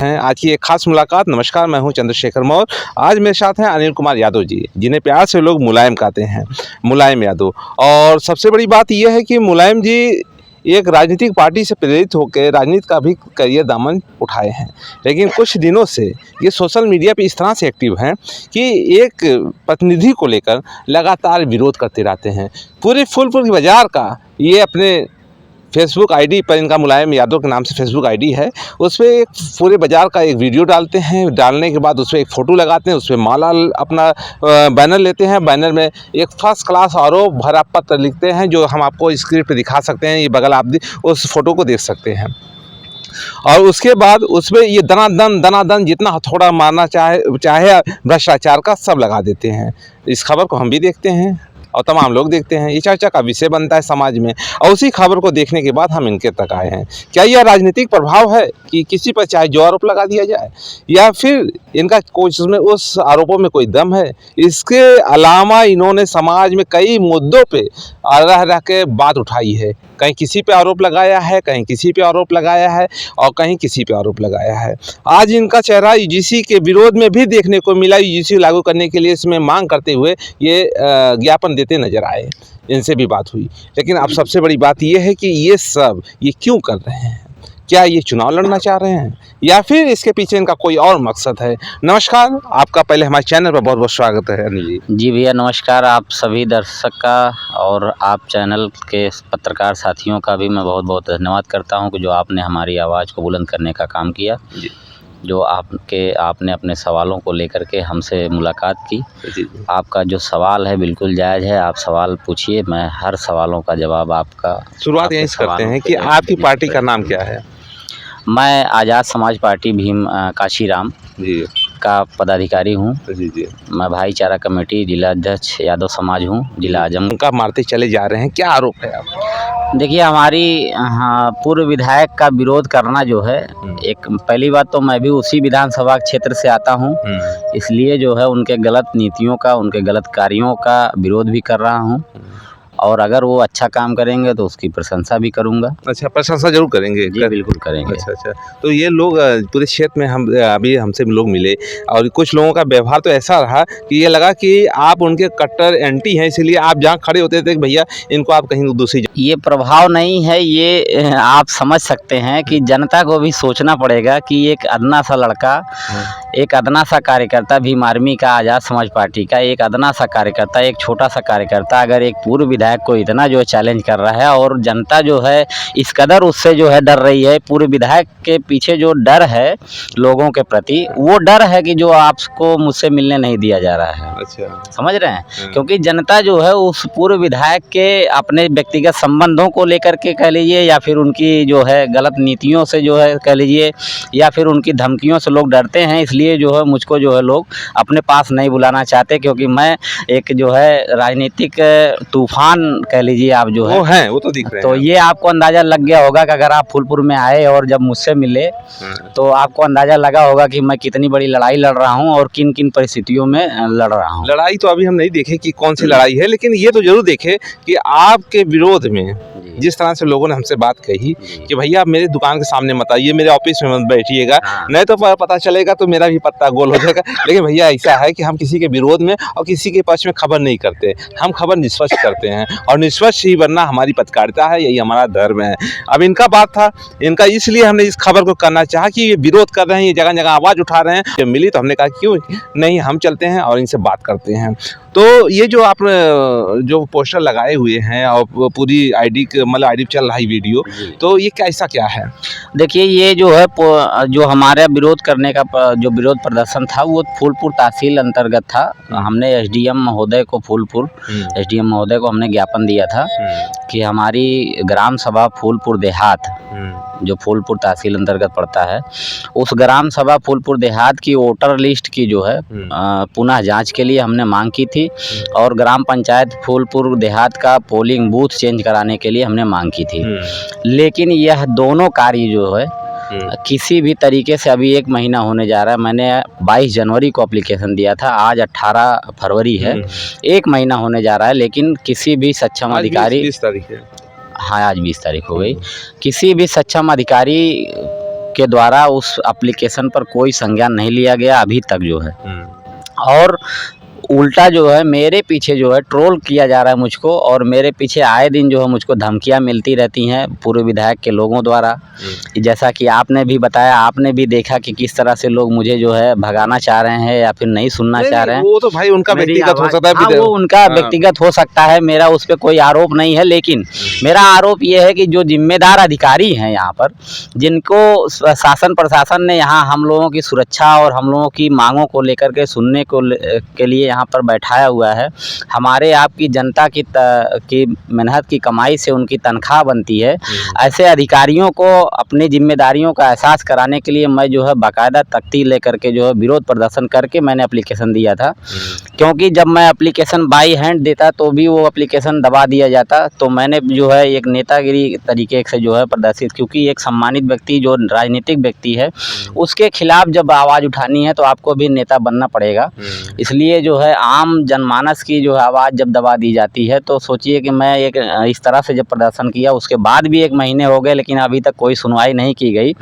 हैं आज की एक खास मुलाकात। नमस्कार, मैं हूं चंद्रशेखर मौर्य। आज मेरे साथ हैं अनिल कुमार यादव जी, जिन्हें प्यार से लोग मुलायम कहते हैं, मुलायम यादव। और सबसे बड़ी बात यह है कि मुलायम जी एक राजनीतिक पार्टी से प्रेरित होकर राजनीति का भी करियर दामन उठाए हैं, लेकिन कुछ दिनों से ये सोशल मीडिया पे इस तरह से एक्टिव हैं कि एक प्रतिनिधि को लेकर लगातार विरोध करते रहते हैं। पूरे फूलपुर की बाज़ार का ये अपने फेसबुक आईडी पर, इनका मुलायम यादव के नाम से फेसबुक आईडी है, उस पर एक पूरे बाज़ार का एक वीडियो डालते हैं। डालने के बाद उस पर एक फ़ोटो लगाते हैं, उस पर माला अपना बैनर लेते हैं। बैनर में एक फर्स्ट क्लास आरोप भरा पत्र लिखते हैं, जो हम आपको स्क्रीन पर दिखा सकते हैं। ये बगल आप उस फोटो को देख सकते हैं। और उसके बाद उसमें ये दनादन जितना हथौड़ा मारना चाहे भ्रष्टाचार का सब लगा देते हैं। इस खबर को हम भी देखते हैं और तमाम लोग देखते हैं। ये चर्चा का विषय बनता है समाज में, और उसी खबर को देखने के बाद हम इनके तक आए हैं। क्या यह राजनीतिक प्रभाव है कि किसी पर चाहे जो आरोप लगा दिया जाए, या फिर इनका कुछ उसमें उस आरोपों में कोई दम है? इसके अलावा इन्होंने समाज में कई मुद्दों पे रह के बात उठाई है। कहीं किसी पे आरोप लगाया है, कहीं किसी पे आरोप लगाया है, और कहीं किसी पे आरोप लगाया है। आज इनका चेहरा यूजीसी के विरोध में भी देखने को मिला। यूजीसी लागू करने के लिए इसमें मांग करते हुए ये ज्ञापन देते नजर आए। इनसे भी बात हुई, लेकिन अब सबसे बड़ी बात यह है कि ये क्यों कर रहे हैं? क्या ये चुनाव लड़ना चाह रहे हैं, या फिर इसके पीछे इनका कोई और मकसद है? नमस्कार, आपका पहले हमारे चैनल पर बहुत बहुत स्वागत है अनिल जी। जी भैया नमस्कार। आप सभी दर्शक का और आप चैनल के पत्रकार साथियों का भी मैं बहुत बहुत धन्यवाद करता हूं कि जो आपने हमारी आवाज़ को बुलंद करने का काम किया, जो आपने अपने सवालों को लेकर के हमसे मुलाकात की। आपका जो सवाल है बिल्कुल जायज़ है, आप सवाल पूछिए, मैं हर सवालों का जवाब आपका। शुरुआत यहीं से करते हैं कि आपकी पार्टी का नाम क्या है? मैं आज़ाद समाज पार्टी भीम काशीराम जी का पदाधिकारी हूँ। जी। मैं भाईचारा कमेटी जिला अध्यक्ष यादव समाज हूँ, जिला आजम। उनका मारते चले जा रहे हैं, क्या आरोप है आप? देखिए, हमारी पूर्व विधायक का विरोध करना जो है, एक पहली बात तो मैं भी उसी विधानसभा क्षेत्र से आता हूँ, इसलिए जो है उनके गलत नीतियों का, उनके गलत कार्यों का विरोध भी कर रहा हूँ। और अगर वो अच्छा काम करेंगे तो उसकी प्रशंसा भी करूंगा। अच्छा, प्रशंसा जरूर करेंगे? जी बिल्कुल करेंगे। अच्छा। तो ये लोग पूरे क्षेत्र में हमसे लोग मिले, और कुछ लोगों का व्यवहार तो ऐसा रहा कि ये लगा कि आप उनके कट्टर एंटी हैं, इसलिए आप जहाँ खड़े होते थे कि भैया इनको आप कहीं दूसरी। ये प्रभाव नहीं है, ये आप समझ सकते हैं कि जनता को भी सोचना पड़ेगा कि एक अदना सा लड़का, एक अदना सा कार्यकर्ता, भीम आर्मी का, आज़ाद समाज पार्टी का एक अदना सा कार्यकर्ता, एक छोटा सा कार्यकर्ता अगर एक पूर्व विधायक को इतना जो चैलेंज कर रहा है, और जनता जो है इस कदर उससे जो है डर रही है। पूर्व विधायक के पीछे जो डर है लोगों के प्रति, वो डर है कि जो आपको मुझसे मिलने नहीं दिया जा रहा है। अच्छा, समझ रहे हैं? क्योंकि जनता जो है उस पूर्व विधायक के अपने व्यक्तिगत संबंधों को लेकर के कह लीजिए, या फिर उनकी जो है गलत नीतियों से जो है कह लीजिए, या फिर उनकी धमकियों से लोग डरते हैं। इसलिए जो है मुझको जो है लोग अपने पास नहीं बुलाना चाहते, क्योंकि मैं एक जो है राजनीतिक तूफान कह लीजिए आप जो है, वो तो दिख रहे हैं। तो ये आपको अंदाज़ा लग गया होगा कि अगर आप फूलपुर में आए और जब मुझसे मिले तो आपको अंदाज़ा लगा होगा कि मैं कितनी बड़ी लड़ाई लड़ रहा हूँ और किन किन परिस्थितियों में लड़ रहा हूँ। लड़ाई तो अभी हम नहीं देखे कि कौन सी लड़ाई है, लेकिन ये तो जरूर देखे कि आपके विरोध में जिस तरह से लोगों ने हमसे बात कही कि भैया मेरे दुकान के सामने मत आइए, मेरे ऑफिस में मत बैठिएगा, नहीं तो पता चलेगा तो मेरा भी पत्ता गोल हो जाएगा। लेकिन भैया ऐसा है कि हम किसी के विरोध में और किसी के पक्ष में खबर नहीं करते, हम खबर निष्पक्ष करते हैं, और निष्पक्ष ही बनना हमारी पत्रकारिता है, यही हमारा धर्म है। अब इनका बात था, इनका इसलिए हमने इस खबर को करना चाहा कि ये विरोध कर रहे हैं, ये जगह जगह आवाज़ उठा रहे हैं। जब मिली तो हमने कहा क्यों नहीं, हम चलते हैं और इनसे बात करते हैं। तो ये जो आप जो पोस्टर लगाए हुए हैं और पूरी आईडी मतलब आईडी चल रहा है वीडियो, तो ये कैसा क्या है? देखिए, ये जो है जो हमारा विरोध करने का जो विरोध प्रदर्शन था वो फूलपुर तहसील अंतर्गत था। हमने एसडीएम महोदय को हमने ज्ञापन दिया था कि हमारी ग्राम सभा फूलपुर देहात, जो फूलपुर तहसील अंतर्गत पड़ता है, उस ग्राम सभा फूलपुर देहात की वोटर लिस्ट की जो है पुनः जांच के लिए हमने मांग की थी, और ग्राम पंचायत फूलपुर देहात का पोलिंग बूथ चेंज कराने के लिए हमने मांग की थी। लेकिन यह दोनों कार्य जो है किसी भी तरीके से, अभी 1 महीना होने जा रहा है, मैंने 22 जनवरी को एप्लीकेशन दिया था, आज 18 फरवरी है, 1 महीना होने जा रहा है, लेकिन किसी भी सक्षम अधिकारी, 20 तारीख है, हाँ आज 20 तारीख हो गई, किसी भी सक्षम अधिकारी उनके द्वारा उस एप्लीकेशन पर कोई संज्ञान नहीं लिया गया अभी तक जो है। और उल्टा जो है मेरे पीछे जो है ट्रोल किया जा रहा है मुझको, और मेरे पीछे आए दिन जो है मुझको धमकियां मिलती रहती हैं पूर्व विधायक के लोगों द्वारा। जैसा कि आपने भी बताया, आपने भी देखा कि किस तरह से लोग मुझे जो है भगाना चाह रहे हैं या फिर नहीं सुनना चाह रहे हैं। वो तो भाई उनका मेरी व्यक्तिगत हो आवाज़- सकता है। हाँ, वो उनका व्यक्तिगत हो सकता है, मेरा उस पर कोई आरोप नहीं है। लेकिन मेरा आरोप ये है कि जो जिम्मेदार अधिकारी हैं यहाँ पर, जिनको शासन प्रशासन ने यहाँ हम लोगों की सुरक्षा और हम लोगों की मांगों को लेकर के सुनने के लिए यहाँ पर बैठाया हुआ है, हमारे आपकी जनता की मेहनत की कमाई से उनकी तनख्वाह बनती है। ऐसे अधिकारियों को अपनी जिम्मेदारियों का एहसास कराने के लिए मैं जो है बाकायदा तख्ती लेकर के जो है विरोध प्रदर्शन करके मैंने एप्लीकेशन दिया था। क्योंकि जब मैं एप्लीकेशन बाई हैंड देता तो भी वो एप्लीकेशन दबा दिया जाता, तो मैंने जो है एक नेतागिरी तरीके से जो है प्रदर्शित, क्योंकि एक सम्मानित व्यक्ति जो राजनीतिक व्यक्ति है उसके खिलाफ जब आवाज़ उठानी है तो आपको भी नेता बनना पड़ेगा। इसलिए जो है आम जनमानस की जो है आवाज़ जब दबा दी जाती है, तो सोचिए कि मैं एक इस तरह से जब प्रदर्शन किया, उसके बाद भी 1 महीने हो गए लेकिन अभी तक कोई सुनवाई नहीं की गई।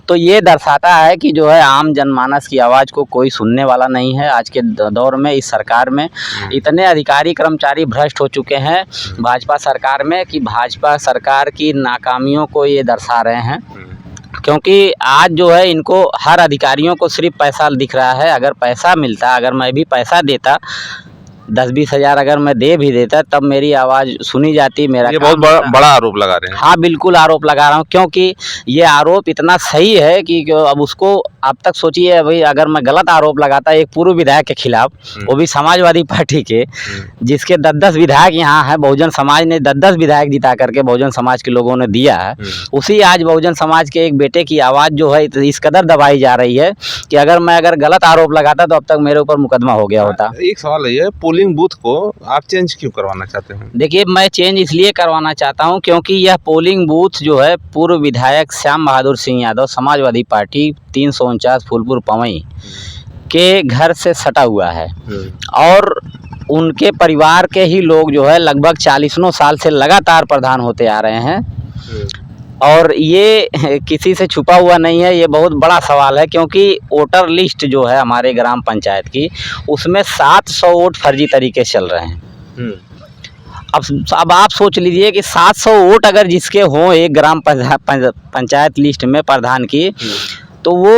तो ये दर्शाता है कि जो है आम जनमानस की आवाज़ को कोई सुनने वाला नहीं है। आज के दौर में इस सरकार में इतने अधिकारी कर्मचारी भ्रष्ट हो चुके हैं भाजपा सरकार में, कि भाजपा सरकार की नाकामियों को ये दर्शा रहे हैं। क्योंकि आज जो है इनको हर अधिकारियों को सिर्फ पैसा दिख रहा है। अगर पैसा मिलता, अगर मैं भी पैसा देता, 10-20 हज़ार अगर मैं दे भी देता, तब मेरी आवाज़ सुनी जाती, मेरा ये काम बहुत होता। बड़ा आरोप लगा रहे हैं। हाँ, बिल्कुल आरोप लगा रहा हूँ, क्योंकि ये आरोप इतना सही है कि अब उसको अब तक सोचिए भाई, अगर मैं गलत आरोप लगाता एक पूर्व विधायक के खिलाफ, वो भी समाजवादी पार्टी के, जिसके 10-10 विधायक यहाँ है, बहुजन समाज ने 10-10 विधायक जिता करके बहुजन समाज के लोगों ने दिया है, उसी आज बहुजन समाज के एक बेटे की आवाज़ जो है इस कदर दबाई जा रही है कि अगर गलत आरोप लगाता तो अब तक मेरे ऊपर मुकदमा हो गया होता। एक सवाल है, पोलिंग बूथ को आप चेंज क्यों करवाना चाहते हैं? देखिए, मैं चेंज इसलिए करवाना चाहता हूं क्योंकि यह पोलिंग बूथ जो है पूर्व विधायक श्याम बहादुर सिंह यादव समाजवादी पार्टी 349 फूलपुर पवई के घर से सटा हुआ है, और उनके परिवार के ही लोग जो है लगभग 40 साल से लगातार प्रधान होते आ रहे हैं। और ये किसी से छुपा हुआ नहीं है, ये बहुत बड़ा सवाल है, क्योंकि वोटर लिस्ट जो है हमारे ग्राम पंचायत की, उसमें 700 वोट फर्जी तरीके से चल रहे हैं। अब आप सोच लीजिए कि 700 वोट अगर जिसके हों एक ग्राम पंचायत लिस्ट में प्रधान की, तो वो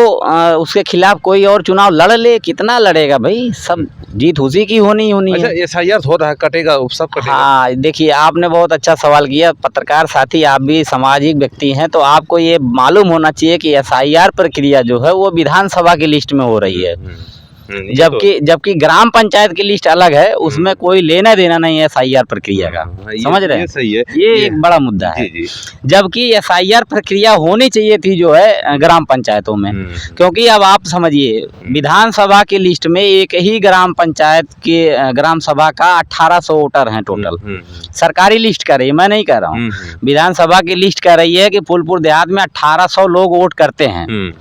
उसके खिलाफ कोई और चुनाव लड़ ले, कितना लड़ेगा भाई? सब जीत उसी की होनी है। अच्छा, SIR हो रहा है, कटेगा, सब कटेगा। हाँ, देखिए, आपने बहुत अच्छा सवाल किया। पत्रकार साथी, आप भी सामाजिक व्यक्ति हैं, तो आपको ये मालूम होना चाहिए कि SIR प्रक्रिया जो है वो विधानसभा की लिस्ट में हो रही है, जबकि ग्राम पंचायत की लिस्ट अलग है, उसमें कोई लेना देना नहीं है SIR प्रक्रिया का। समझ रहे हैं? सही है, ये एक बड़ा मुद्दा है। जी। जबकि SIR प्रक्रिया होनी चाहिए थी जो है ग्राम पंचायतों में, क्योंकि अब आप समझिए, विधानसभा की लिस्ट में एक ही ग्राम पंचायत के ग्राम सभा का 1800 वोटर हैं टोटल। सरकारी लिस्ट कर रही है, मैं नहीं कह रहा हूँ, विधानसभा की लिस्ट कह रही है कि फूलपुर देहात में 1800 लोग वोट करते हैं।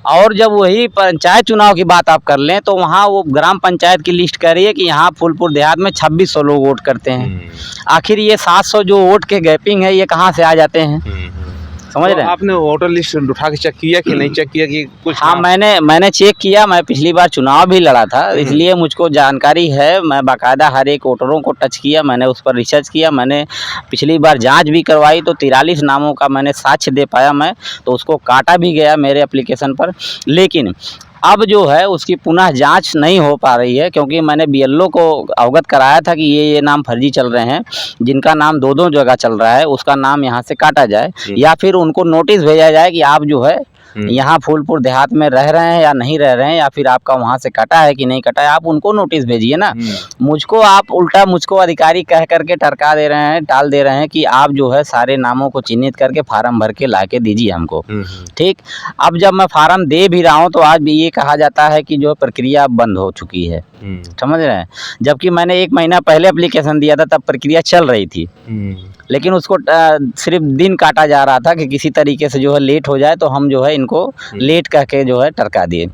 और जब वही पंचायत चुनाव की बात आप कर लें, तो वहाँ वो ग्राम पंचायत की लिस्ट कह रही है कि यहाँ फूलपुर देहात में 2600 लोग वोट करते हैं। आखिर ये 700 जो वोट के गैपिंग है, ये कहाँ से आ जाते हैं? समझ रहे हैं? आपने वोटर लिस्ट उठा के चेक किया कि नहीं चेक किया कि कुछ? हाँ, मैंने चेक किया। मैं पिछली बार चुनाव भी लड़ा था, इसलिए मुझको जानकारी है। मैं बाकायदा हर एक वोटरों को टच किया, मैंने उस पर रिसर्च किया, मैंने पिछली बार जांच भी करवाई, तो 43 नामों का मैंने साक्ष्य दे पाया मैं, तो उसको काटा भी गया मेरे एप्लीकेशन पर। लेकिन अब जो है उसकी पुनः जांच नहीं हो पा रही है, क्योंकि मैंने BLO को अवगत कराया था कि ये नाम फर्जी चल रहे हैं, जिनका नाम दो जगह चल रहा है, उसका नाम यहाँ से काटा जाए, या फिर उनको नोटिस भेजा जाए कि आप जो है यहाँ फूलपुर देहात में रह रहे हैं या नहीं रह रहे हैं, या फिर आपका वहाँ से कटा है कि नहीं कटा है, आप उनको नोटिस भेजिए ना। मुझको आप उल्टा मुझको अधिकारी कह करके टरका दे रहे हैं, टाल दे रहे हैं कि आप जो है सारे नामों को चिन्हित करके फार्म भर के ला के दीजिए हमको। ठीक, अब जब मैं फार्म दे भी रहा हूँ तो आज भी ये कहा जाता है कि जो प्रक्रिया बंद हो चुकी है। समझ रहे हैं? जबकि मैंने 1 महीना पहले एप्लीकेशन दिया था, तब प्रक्रिया चल रही थी, लेकिन उसको सिर्फ दिन काटा जा रहा था कि किसी तरीके से जो है लेट हो जाए, तो हम जो है इनको लेट कह के जो है टरका दिए।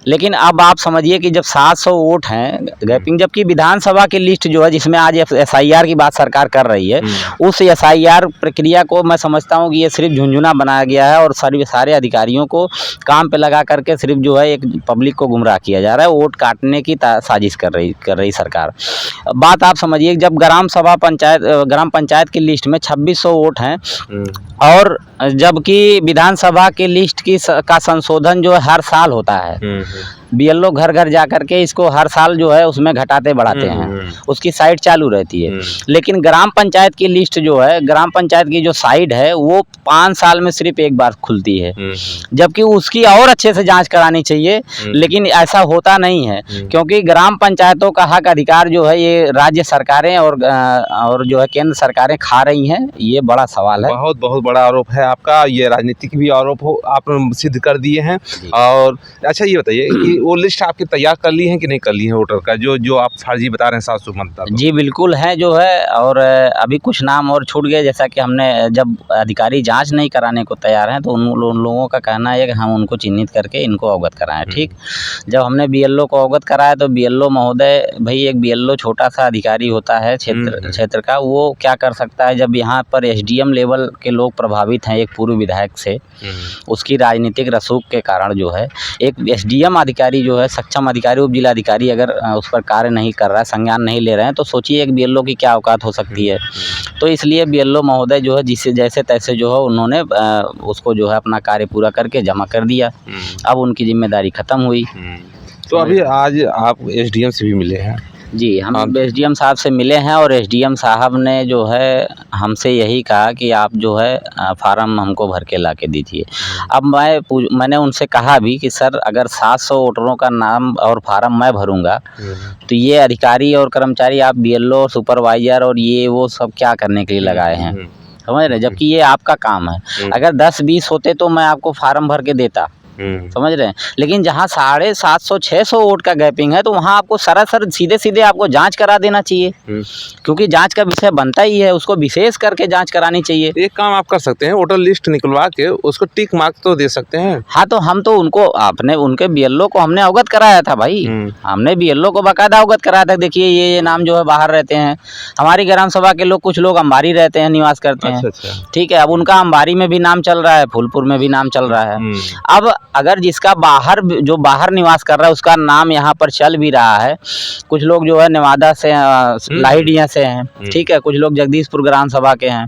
लेकिन अब आप समझिए कि जब 700 वोट हैं गैपिंग, जबकि विधानसभा की लिस्ट जो है जिसमें आज SIR की बात सरकार कर रही है, उस SIR प्रक्रिया को मैं समझता हूँ कि ये सिर्फ झुंझुना बनाया गया है और सारे अधिकारियों को काम पे लगा करके सिर्फ जो है एक पब्लिक को गुमराह किया जा रहा है, वोट काटने की साजिश कर रही सरकार। बात आप समझिए, जब ग्राम पंचायत की लिस्ट में 2600 वोट हैं और जबकि विधानसभा की लिस्ट का संशोधन जो है हर साल होता है, BLO घर घर जा करके इसको हर साल जो है उसमें घटाते बढ़ाते हैं, उसकी साइट चालू रहती है। लेकिन ग्राम पंचायत की लिस्ट जो है, ग्राम पंचायत की जो साइट है वो 5 साल में सिर्फ एक बार खुलती है, जबकि उसकी और अच्छे से जांच करानी चाहिए, लेकिन ऐसा होता नहीं है क्योंकि ग्राम पंचायतों का हक अधिकार जो है ये राज्य सरकारें और जो है केंद्र सरकारें खा रही हैं। ये बड़ा सवाल है। बहुत बहुत बड़ा आरोप है आपका, ये राजनीतिक भी आरोप हो आप सिद्ध कर दिए हैं। और अच्छा ये बताइए कि वो लिस्ट आपकी तैयार कर ली है कि नहीं कर ली है वोटर का, जो आप फर्जी बता रहे हैं 700 मतदाता? जी बिल्कुल है जो है, और अभी कुछ नाम और छूट गए, जैसा कि हमने जब अधिकारी जांच नहीं कराने को तैयार हैं तो उन लोगों का कहना है कि हम उनको चिन्हित करके इनको अवगत कराएं। ठीक, जब हमने BLO को अवगत कराया तो BLO महोदय, भाई एक BLO छोटा सा अधिकारी होता है क्षेत्र का, वो क्या कर सकता है जब यहाँ पर SDM लेवल के लोग प्रभावित हैं एक पूर्व विधायक से, उसकी राजनीतिक रसूख के कारण जो है एक SDM अधिकारी जो है, सक्षम अधिकारी, उप जिला अधिकारी अगर उस पर कार्य नहीं कर रहा है, संज्ञान नहीं ले रहे हैं, तो सोचिए एक BLO की क्या औकात हो सकती है। तो इसलिए BLO महोदय जो है जिससे जैसे तैसे जो है उन्होंने उसको जो है अपना कार्य पूरा करके जमा कर दिया। अब उनकी जिम्मेदारी खत्म हुई। तो अभी आज आप SDM से भी मिले हैं? जी, हम SDM साहब से मिले हैं और SDM साहब ने जो है हमसे यही कहा कि आप जो है फार्म हमको भर के ला के दीजिए। अब मैंने उनसे कहा भी कि सर अगर 700 वोटरों का नाम और फार्म मैं भरूंगा तो ये अधिकारी और कर्मचारी आप BLO, सुपरवाइजर और ये वो सब क्या करने के लिए लगाए हैं, समझ रहे, जबकि ये आपका काम है। अगर 10-20 होते तो मैं आपको फार्म भर के देता, समझ रहे हैं, लेकिन जहाँ 750-600 वोट का गैपिंग है तो वहाँ आपको सरासर सीधे आपको जांच करा देना चाहिए, क्योंकि जांच का विषय बनता ही है, उसको विशेष करके जांच करानी चाहिए। एक काम आप कर सकते हैं, वोटर लिस्ट निकलवा के उसको टिक मार्क तो दे सकते हैं। हाँ, तो हम तो उनके BLO को हमने अवगत कराया था भाई, हमने BLO को बाकायदा अवगत कराया था, देखिए ये नाम जो है बाहर रहते हैं, हमारी ग्राम सभा के लोग, कुछ लोग अंबारी रहते हैं, निवास करते हैं। ठीक है, अब उनका अंबारी में भी नाम चल रहा है, फूलपुर में भी नाम चल रहा है। अब अगर जिसका बाहर निवास कर रहा है उसका नाम यहाँ पर चल भी रहा है, कुछ लोग जो है नेवादा से, लाहिड़िया से हैं, ठीक है, कुछ लोग जगदीशपुर ग्राम सभा के हैं,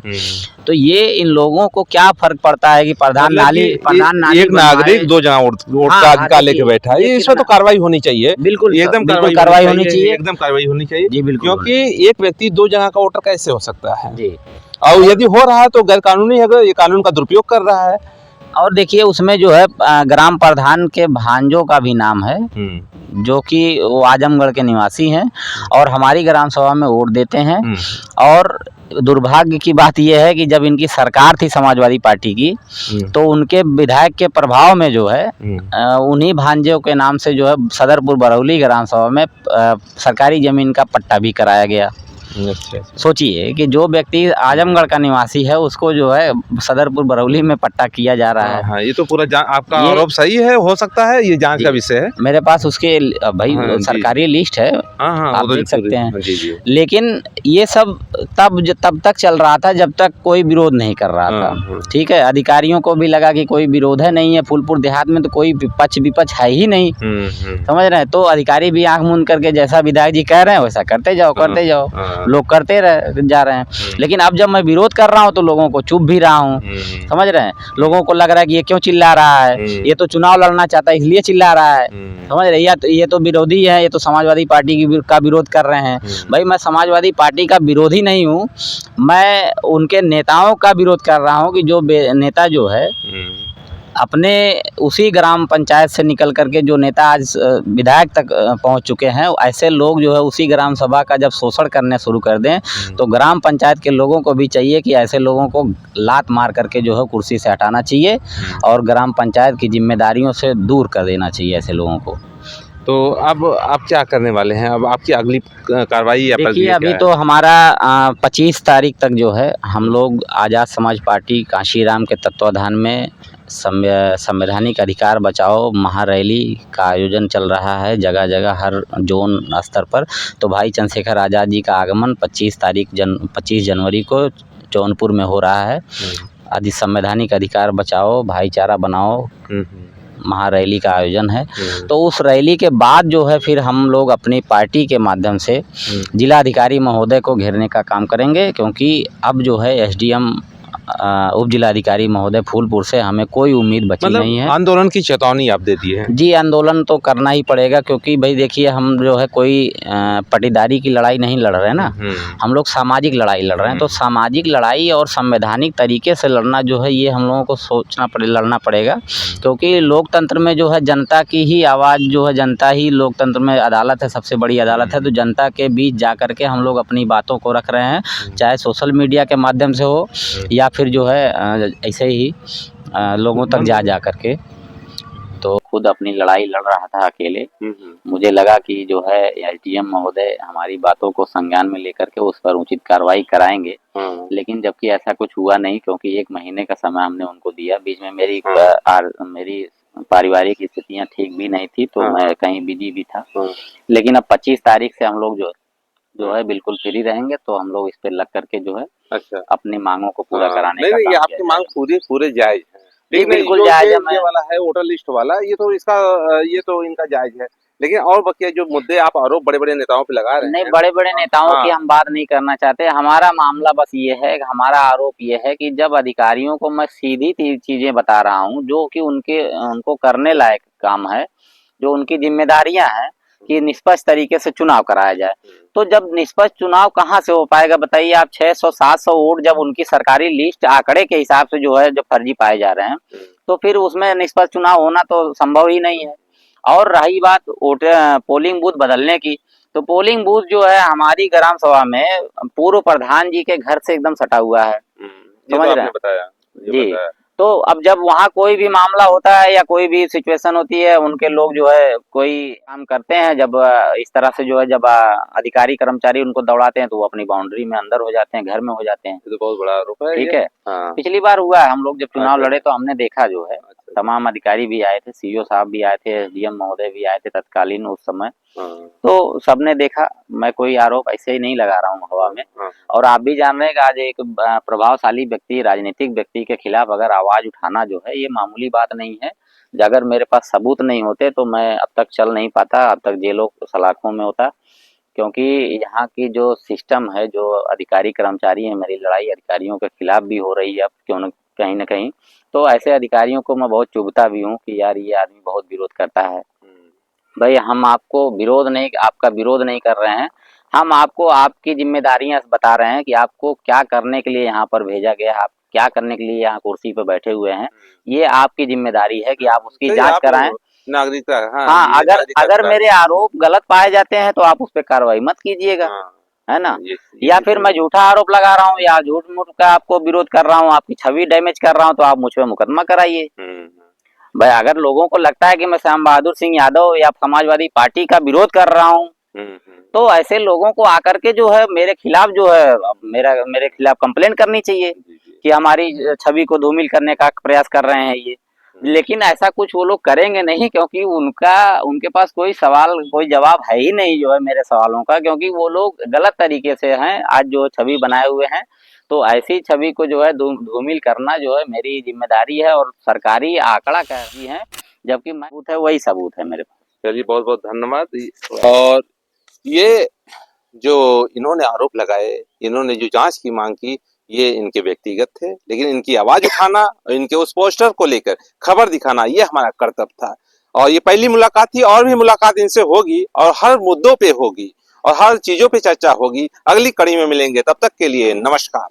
तो ये इन लोगों को क्या फर्क पड़ता है कि प्रधान नाली एक नागरिक 2 जगह वोट का अधिकार लेके बैठा है, इसमें तो कार्रवाई होनी चाहिए। बिल्कुल एकदम कार्रवाई होनी चाहिए, एकदम कार्रवाई होनी चाहिए जी बिल्कुल, क्योंकि एक व्यक्ति 2 जगह का वोटर कैसे हो सकता है जी, और यदि हो रहा है तो गैर कानूनी है, ये कानून का दुरुपयोग कर रहा है। और देखिए उसमें जो है ग्राम प्रधान के भांजों का भी नाम है, जो कि वो आजमगढ़ के निवासी हैं और हमारी ग्राम सभा में वोट देते हैं। और दुर्भाग्य की बात यह है कि जब इनकी सरकार थी समाजवादी पार्टी की, तो उनके विधायक के प्रभाव में जो है उन्हीं भांजों के नाम से जो है सदरपुर बरौली ग्राम सभा में सरकारी जमीन का पट्टा भी कराया गया। सोचिए कि जो व्यक्ति आजमगढ़ का निवासी है उसको जो है सदरपुर बरौली में पट्टा किया जा रहा है। हाँ, ये तो पूरा आपका आरोप सही है, हो सकता है, ये जांच का विषय है। मेरे पास उसके भाई सरकारी लिस्ट है, आप देख सकते हैं। लेकिन ये सब तब तक चल रहा था जब तक कोई विरोध नहीं कर रहा था। ठीक है, अधिकारियों को भी लगा कि कोई विरोध है नहीं है, फूलपुर देहात में तो कोई विपक्ष है ही नहीं, समझ रहे हैं, तो अधिकारी भी आंख मूंद करके जैसा विधायक जी कह रहे हैं वैसा करते जाओ, लोग करते जा रहे हैं। लेकिन अब जब मैं विरोध कर रहा हूं तो लोगों को चुप भी रहा हूं, समझ रहे हैं, लोगों को लग रहा है कि ये क्यों चिल्ला रहा है, ये तो चुनाव लड़ना चाहता है इसलिए चिल्ला रहा है, समझ रहे हैं, ये तो विरोधी है, ये तो समाजवादी पार्टी का विरोध कर रहे हैं। भाई मैं समाजवादी पार्टी का विरोधी नहीं हूं, मैं उनके नेताओं का विरोध कर रहा हूं कि जो नेता जो है अपने उसी ग्राम पंचायत से निकल करके जो नेता आज विधायक तक पहुंच चुके हैं, ऐसे लोग जो है उसी ग्राम सभा का जब शोषण करने शुरू कर दें तो ग्राम पंचायत के लोगों को भी चाहिए कि ऐसे लोगों को लात मार करके जो है कुर्सी से हटाना चाहिए और ग्राम पंचायत की जिम्मेदारियों से दूर कर देना चाहिए ऐसे लोगों को। तो अब आप क्या करने वाले हैं, अब आपकी अगली कार्रवाई? देखिए अभी तो हमारा 25 तारीख तक जो है हम लोग आज़ाद समाज पार्टी कांशीराम के तत्वाधान में संवैधानिक अधिकार बचाओ महारैली का आयोजन चल रहा है जगह जगह हर जोन स्तर पर। तो भाई चंद्रशेखर आज़ाद जी का आगमन 25 जनवरी को जौनपुर में हो रहा है। आदि संवैधानिक अधिकार बचाओ भाईचारा बनाओ महारैली का आयोजन है। तो उस रैली के बाद जो है फिर हम लोग अपनी पार्टी के माध्यम से जिलाधिकारी महोदय को घेरने का काम करेंगे, क्योंकि अब जो है एसडीएम उप जिलाधिकारी महोदय फूलपुर से हमें कोई उम्मीद बची नहीं है। आंदोलन की चेतावनी आप दे दी है। जी, आंदोलन तो करना ही पड़ेगा, क्योंकि भाई देखिए हम जो है कोई पटीदारी की लड़ाई नहीं लड़ रहे हैं ना, हम लोग सामाजिक लड़ाई लड़ रहे हैं। तो सामाजिक लड़ाई और संवैधानिक तरीके से लड़ना जो है ये हम लोगों को लड़ना पड़ेगा, क्योंकि लोकतंत्र में जो है जनता की ही आवाज़ जो है, जनता ही लोकतंत्र में अदालत है, सबसे बड़ी अदालत है। तो जनता के बीच जा कर के हम लोग अपनी बातों को रख रहे हैं, चाहे सोशल मीडिया के माध्यम से हो या फिर जो है ऐसे ही लोगों तक जा कर के। तो खुद अपनी लड़ाई लड़ रहा था अकेले। मुझे लगा कि जो है एसडीएम महोदय हमारी बातों को संज्ञान में लेकर के उस पर उचित कार्रवाई कराएंगे, लेकिन जबकि ऐसा कुछ हुआ नहीं, क्योंकि 1 महीने का समय हमने उनको दिया। बीच में मेरी पारिवारिक स्थितियां ठीक भी नहीं थी, तो मैं कहीं बिजी भी था। लेकिन अब 25 तारीख से हम लोग जो है बिल्कुल फ्री रहेंगे। तो हम लोग इस पे लग करके जो है अपनी मांगों को पूरा कराने का काम। ये आपकी मांग पूरे जायज है, लेकिन बिल्कुल जायज है। ये वाला है वोटर लिस्ट वाला, ये तो इनका जायज है, लेकिन और बाकी जो मुद्दे आप आरोप बड़े बड़े नेताओं पे लगा रहे हैं। नहीं, बड़े बड़े नेताओं की हम बात नहीं करना चाहते। हमारा मामला बस ये है, हमारा आरोप ये है कि जब अधिकारियों को मैं सीधी चीजें बता रहा हूँ जो कि उनको करने लायक काम है, जो उनकी जिम्मेदारियां हैं कि निष्पक्ष तरीके से चुनाव कराया जाए, तो जब निष्पक्ष चुनाव कहाँ से हो पाएगा बताइए आप। 600-700 वोट जब उनकी सरकारी लिस्ट आंकड़े के हिसाब से जो है, जो फर्जी पाए जा रहे हैं, तो फिर उसमें निष्पक्ष चुनाव होना तो संभव ही नहीं है। और रही बात पोलिंग बूथ बदलने की, तो पोलिंग बूथ जो है हमारी ग्राम सभा में पूर्व प्रधान जी के घर से एकदम सटा हुआ है, समझ रहे हैं जी। तो अब जब वहाँ कोई भी मामला होता है या कोई भी सिचुएशन होती है, उनके लोग जो है कोई काम करते हैं, जब इस तरह से जो है जब अधिकारी कर्मचारी उनको दौड़ाते हैं तो वो अपनी बाउंड्री में अंदर हो जाते हैं, घर में हो जाते हैं। तो बहुत बड़ा आरोप है। ठीक है, पिछली बार हुआ है, हम लोग जब चुनाव लड़े तो हमने देखा जो है तमाम अधिकारी भी आए थे, सीईओ साहब भी आए थे, एसडीएम महोदय भी आए थे तत्कालीन उस समय। तो सबने देखा, मैं कोई आरोप ऐसे ही नहीं लगा रहा हूँ हवा में। और आप भी जान रहे हैं कि आज एक प्रभावशाली व्यक्ति, राजनीतिक व्यक्ति के खिलाफ अगर आवाज उठाना जो है ये मामूली बात नहीं है। अगर मेरे पास सबूत नहीं होते तो मैं अब तक चल नहीं पाता, अब तक जेलों सलाखों में होता, क्योंकि यहाँ की जो सिस्टम है, जो अधिकारी कर्मचारी है, मेरी लड़ाई अधिकारियों के खिलाफ भी हो रही है अब क्यों न कहीं ना कहीं। तो ऐसे अधिकारियों को मैं बहुत चुभता भी हूँ कि यार ये आदमी बहुत विरोध करता है। भाई हम आपको आपका विरोध नहीं कर रहे हैं, हम आपको आपकी जिम्मेदारियां बता रहे हैं कि आपको क्या करने के लिए यहाँ पर भेजा गया, आप क्या करने के लिए यहाँ कुर्सी पर बैठे हुए हैं। ये आपकी जिम्मेदारी है कि आप उसकी जांच कराएं। नागरिकता हाँ, अगर मेरे आरोप गलत पाए जाते हैं तो आप उस पर कार्रवाई मत कीजिएगा, है ना। या फिर मैं झूठा आरोप लगा रहा हूँ या झूठ मूठ का आपको विरोध कर रहा हूँ, आपकी छवि डैमेज कर रहा हूँ, तो आप मुझ पर मुकदमा कराइए। भाई अगर लोगों को लगता है कि मैं श्याम बहादुर सिंह यादव या समाजवादी पार्टी का विरोध कर रहा हूँ, तो ऐसे लोगों को आकर के जो है मेरे खिलाफ जो है मेरे खिलाफ कंप्लेंट करनी चाहिए कि हमारी छवि को धूमिल करने का प्रयास कर रहे हैं ये। लेकिन ऐसा कुछ वो लोग करेंगे नहीं, क्योंकि उनके पास कोई जवाब है ही नहीं जो है मेरे सवालों का, क्योंकि वो लोग गलत तरीके से हैं आज जो छवि बनाए हुए हैं। तो ऐसी छवि को जो है धूमिल करना जो है मेरी जिम्मेदारी है और सरकारी आंकड़ा कहती है, जबकि सबूत है, वही सबूत है मेरे पास। चलिए, बहुत बहुत धन्यवाद। और ये जो इन्होंने आरोप लगाए, इन्होंने जो जांच की मांग की, ये इनके व्यक्तिगत थे, लेकिन इनकी आवाज उठाना और इनके उस पोस्टर को लेकर खबर दिखाना ये हमारा कर्तव्य था। और ये पहली मुलाकात थी, और भी मुलाकात इनसे होगी और हर मुद्दों पे होगी और हर चीजों पे चर्चा होगी। अगली कड़ी में मिलेंगे, तब तक के लिए नमस्कार।